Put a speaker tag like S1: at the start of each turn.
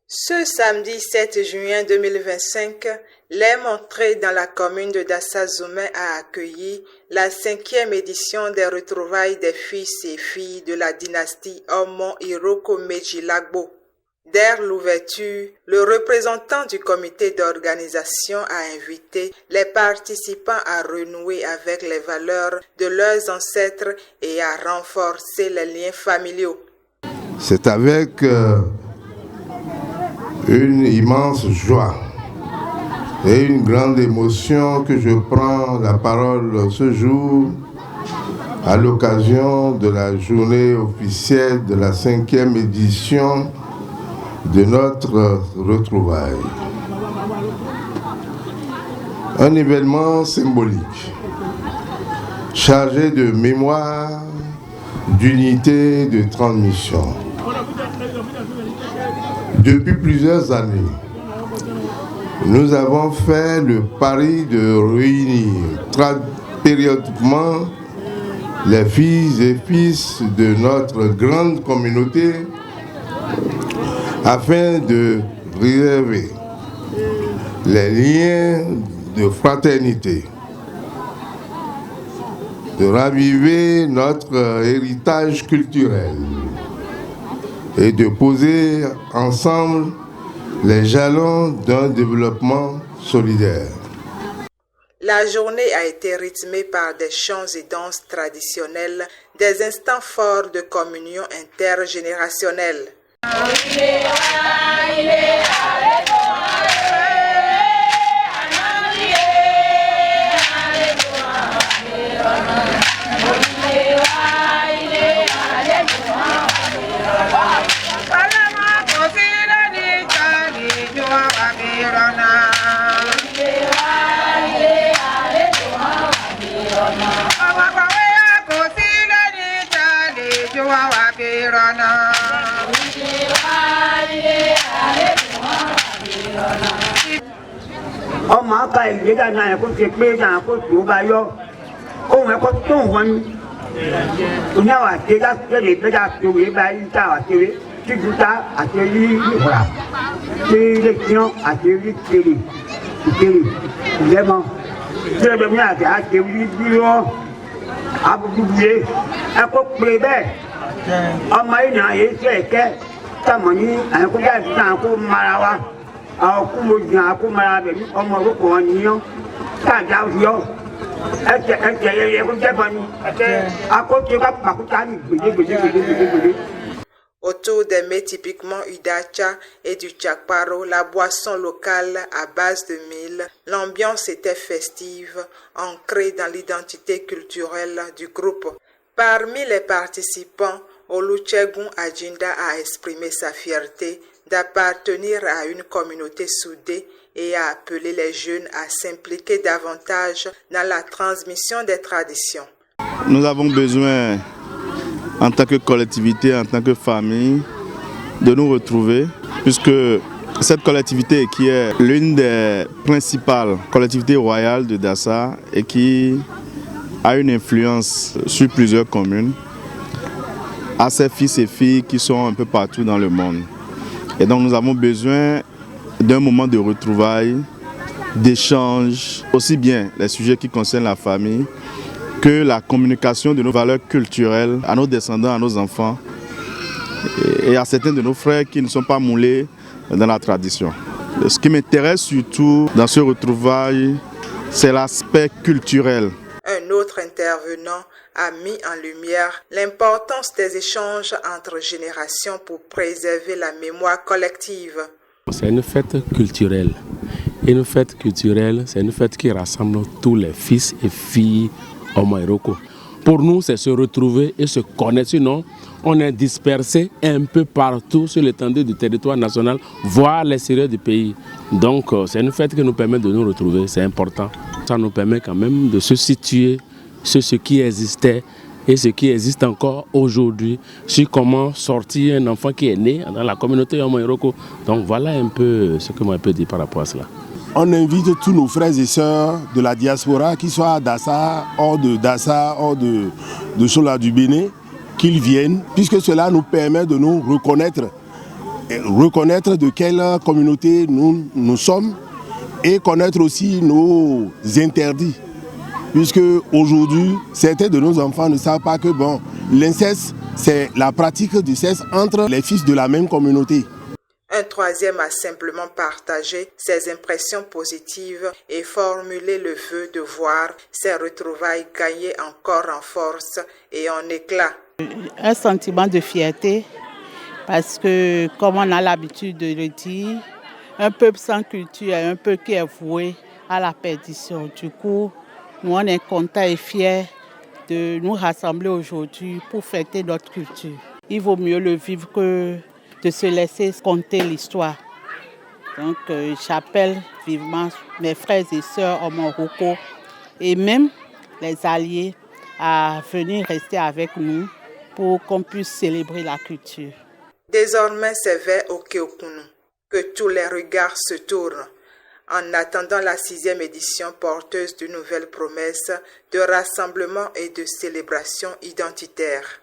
S1: Ce samedi 7 juin 2025, les montrées dans la commune de Dassa-Zoumé a accueilli la 5e édition des retrouvailles des fils et filles de la dynastie Omo Iroko Meji Lagbo. Dès l'ouverture, le représentant du comité d'organisation a invité les participants à renouer avec les valeurs de leurs ancêtres et à renforcer les liens familiaux.
S2: C'est avec une immense joie et une grande émotion que je prends la parole ce jour à l'occasion de la journée officielle de la 5e édition de notre retrouvaille. Un événement symbolique, chargé de mémoire, d'unité, de transmission. Depuis plusieurs années, nous avons fait le pari de réunir périodiquement les filles et fils de notre grande communauté afin de réserver les liens de fraternité, de raviver notre héritage culturel et de poser ensemble les jalons d'un développement solidaire.
S1: La journée a été rythmée par des chants et danses traditionnelles, des instants forts de communion intergénérationnelle.
S3: ọmọ aka ìgbéga náà ẹ̀kọ́ ti pé náà kó tó bá yọ ohun ẹ̀kọ́ tó ń wọnú oníwà àtẹ́gá tẹ̀lé ìgbéga tó wé bá yí tá àtẹ́wé tíjúta àtẹ́lí ìhùrà tí ilé tián àtẹ́lí tẹ̀lé ìtẹ̀lé ìlẹ́mọ tí ẹgbẹ́ mi àti àtẹ́lí bírọ́ abúgbùgbé ẹ̀kọ́ pé bẹ́ẹ̀ ọmọ yìí náà yé tí ẹ̀kẹ́ tàmọ̀ ní ẹ̀kọ́ bí àti náà kó mara wa. Àwọn kúmọ̀ jù àkó mara bẹ̀ ní ọmọ orúkọ wọn nìyàn káàdá yọ ẹ̀jẹ̀ yẹyẹ kó jẹ́bọn ní akóso ká pàkúta ní gbèdégbèdé.
S1: Autour des mets typiquement Udacha et du Chakparo, la boisson locale à base de mil, l'ambiance était festive, ancrée dans l'identité culturelle du groupe. Parmi les participants, Oluchegun Adjinda a exprimé sa fierté d'appartenir à une communauté soudée et a appelé les jeunes à s'impliquer davantage dans la transmission des traditions.
S4: Nous avons besoin, en tant que collectivité, en tant que famille, de nous retrouver, puisque cette collectivité qui est l'une des principales collectivités royales de Dassa et qui a une influence sur plusieurs communes, a ses fils et filles qui sont un peu partout dans le monde. Et donc nous avons besoin d'un moment de retrouvailles, d'échanges, aussi bien les sujets qui concernent la famille que la communication de nos valeurs culturelles à nos descendants, à nos enfants et à certains de nos frères qui ne sont pas moulés dans la tradition. Ce qui m'intéresse surtout dans ce retrouvailles, c'est l'aspect culturel.
S1: Un autre intervenant a mis en lumière l'importance des échanges entre générations pour préserver la mémoire collective.
S5: C'est une fête culturelle. Une fête culturelle, c'est une fête qui rassemble tous les fils et filles Omo Iroko. Pour nous, c'est se retrouver et se connaître. Sinon, on est dispersé un peu partout sur l'étendue du territoire national, voire l'extérieur du pays. Donc, c'est une fête qui nous permet de nous retrouver, c'est important. Ça nous permet quand même de se situer sur ce qui existait et ce qui existe encore aujourd'hui sur comment sortir un enfant qui est né dans la communauté Homo Iroko. Donc voilà un peu ce que moi je peux dire par rapport à cela.
S6: On invite tous nos frères et sœurs de la diaspora, qui soient à Dassa, hors de Sola du Bénin, qu'ils viennent, puisque cela nous permet de nous reconnaître de quelle communauté nous sommes et connaître aussi nos interdits. Puisque aujourd'hui, certains de nos enfants ne savent pas que l'inceste, c'est la pratique du sexe entre les fils de la même communauté.
S1: Un troisième a simplement partagé ses impressions positives et formulé le vœu de voir ces retrouvailles gagner encore en force et en éclat.
S7: Un sentiment de fierté parce que, comme on a l'habitude de le dire, un peuple sans culture est un peuple qui est voué à la perdition. Du coup, nous on est contents et fiers de nous rassembler aujourd'hui pour fêter notre culture. Il vaut mieux le vivre que de se laisser conter l'histoire. Donc j'appelle vivement mes frères et sœurs Homo Iroko et même les alliés à venir rester avec nous pour qu'on puisse célébrer la culture.
S1: Désormais, c'est vers Okeokunu que tous les regards se tournent en attendant la 6e édition porteuse de nouvelles promesses de rassemblement et de célébration identitaire.